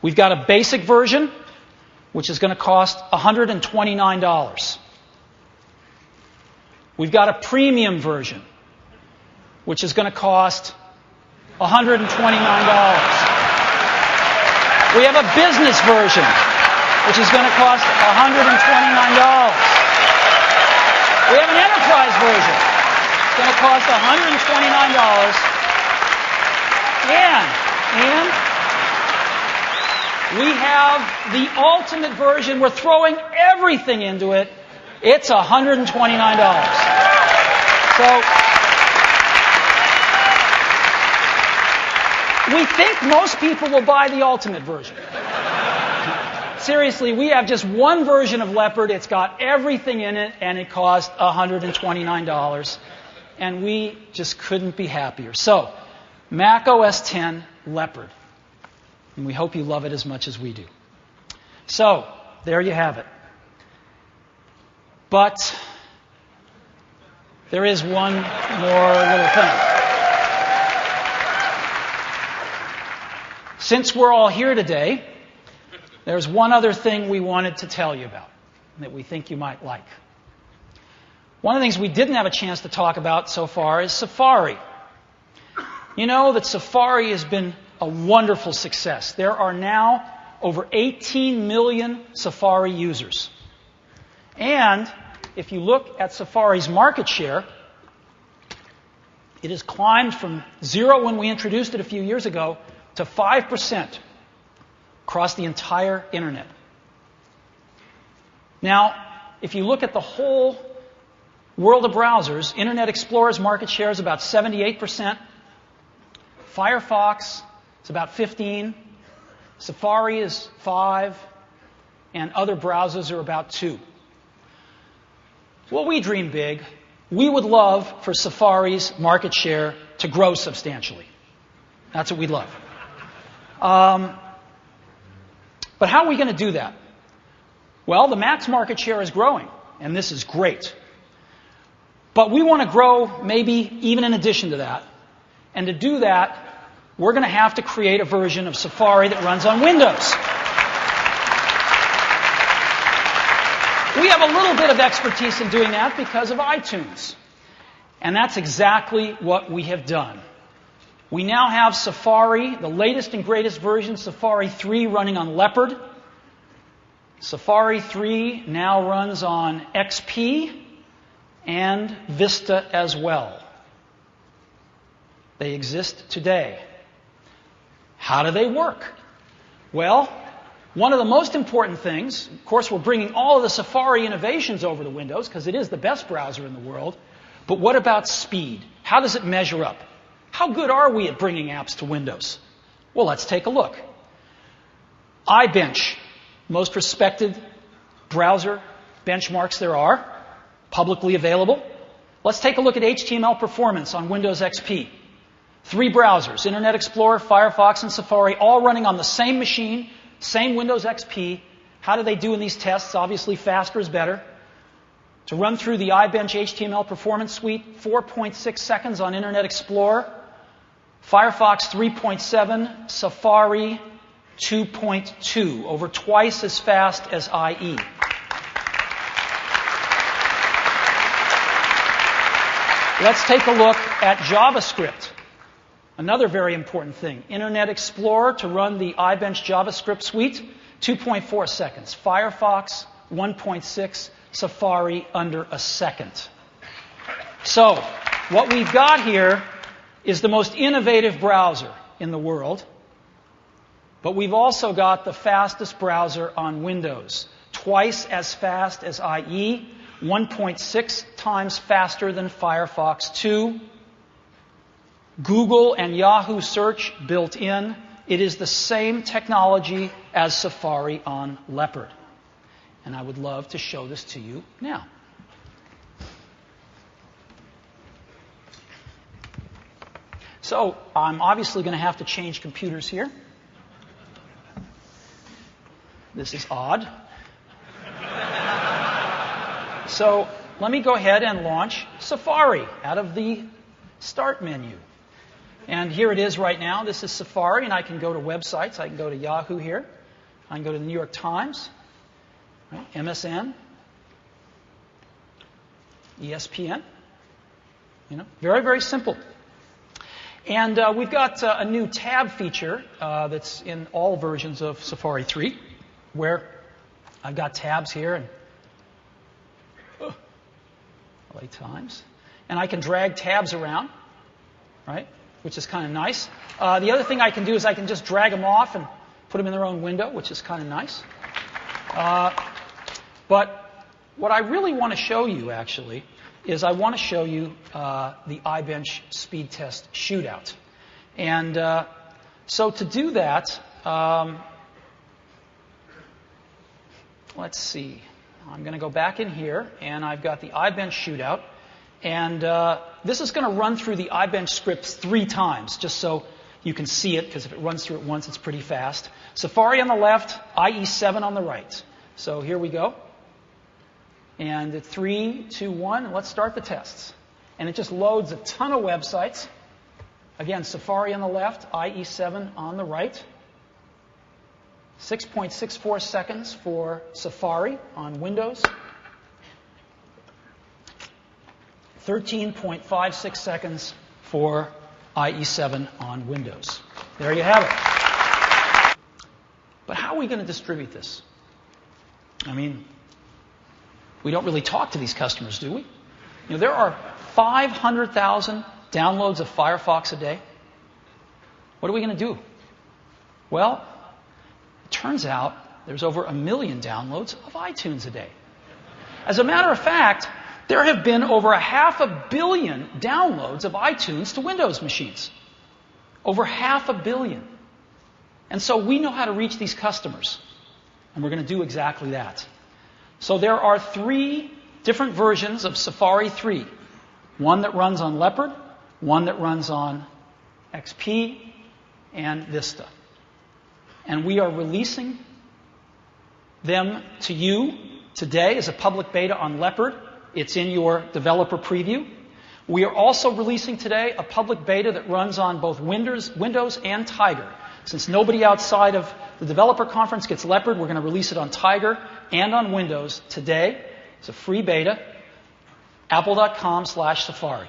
We've got a basic version, which is going to cost $129. We've got a premium version, which is going to cost $129. We have a business version, which is going to cost $129. We have an enterprise version. It's going to cost $129. And we have the ultimate version. We're throwing everything into it. It's $129. So we think most people will buy the ultimate version. Seriously, we have just one version of Leopard. It's got everything in it, and it costs $129. And we just couldn't be happier. So, Mac OS X Leopard. And we hope you love it as much as we do. So, there you have it. But there is one more little thing. Since we're all here today, there's one other thing we wanted to tell you about that we think you might like. One of the things we didn't have a chance to talk about so far is Safari. You know that Safari has been a wonderful success. There are now over 18 million Safari users. And if you look at Safari's market share, it has climbed from 0 when we introduced it a few years ago to 5% across the entire internet. Now, if you look at the whole world of browsers, Internet Explorer's market share is about 78%. Firefox is about 15%. Safari is 5%. And other browsers are about 2%. Well, we dream big. We would love for Safari's market share to grow substantially. That's what we'd love. But how are we going to do that? Well, the Mac's market share is growing, and this is great. But we want to grow maybe even in addition to that. And to do that, we're going to have to create a version of Safari that runs on Windows. We have a little bit of expertise in doing that because of iTunes. And that's exactly what we have done. We now have Safari, the latest and greatest version, Safari 3, running on Leopard. Safari 3 now runs on XP and Vista as well. They exist today. How do they work? Well, one of the most important things, of course, we're bringing all of the Safari innovations over to Windows because it is the best browser in the world. But what about speed? How does it measure up? How good are we at bringing apps to Windows? Well, let's take a look. iBench, most respected browser benchmarks there are, publicly available. Let's take a look at HTML performance on Windows XP. 3 browsers, Internet Explorer, Firefox, and Safari, all running on the same machine, same Windows XP. How do they do in these tests? Obviously, faster is better. To run through the iBench HTML performance suite, 4.6 seconds on Internet Explorer, Firefox 3.7, Safari 2.2, over twice as fast as IE. Let's take a look at JavaScript. Another very important thing. Internet Explorer to run the iBench JavaScript suite, 2.4 seconds. Firefox, 1.6. Safari, under a second. So, what we've got here is the most innovative browser in the world. But we've also got the fastest browser on Windows. Twice as fast as IE, 1.6 times faster than Firefox 2. Google and Yahoo search built in. It is the same technology as Safari on Leopard. And I would love to show this to you now. So I'm obviously going to have to change computers here. This is odd. So let me go ahead and launch Safari out of the Start menu. And here it is right now. This is Safari, and I can go to websites. I can go to Yahoo here. I can go to the New York Times, right? MSN, ESPN. Very, very simple. And we've got a new tab feature that's in all versions of Safari 3, where I've got tabs here and LA Times, and I can drag tabs around, right? Which is kind of nice. The other thing I can do is I can just drag them off and put them in their own window, which is kind of nice. But what I really want to show you, actually, is I want to show you the iBench speed test shootout. And so to do that, let's see. I'm going to go back in here, and I've got the iBench shootout. And this is going to run through the iBench scripts 3 times, just so you can see it, because if it runs through it once, it's pretty fast. Safari on the left, IE7 on the right. So here we go. And 3, 2, 1, and let's start the tests. And it just loads a ton of websites. Again, Safari on the left, IE7 on the right. 6.64 seconds for Safari on Windows. 13.56 seconds for IE7 on Windows. There you have it. But how are we going to distribute this? I mean, we don't really talk to these customers, do we? There are 500,000 downloads of Firefox a day. What are we going to do? Well, it turns out there's over 1 million downloads of iTunes a day. As a matter of fact, there have been over 500 million downloads of iTunes to Windows machines. Over 500 million. And so we know how to reach these customers. And we're going to do exactly that. So there are 3 different versions of Safari 3. One that runs on Leopard, one that runs on XP, and Vista. And we are releasing them to you today as a public beta on Leopard. It's in your developer preview. We are also releasing today a public beta that runs on both Windows and Tiger. Since nobody outside of the developer conference gets Leopard, we're going to release it on Tiger and on Windows today. It's a free beta. Apple.com/Safari.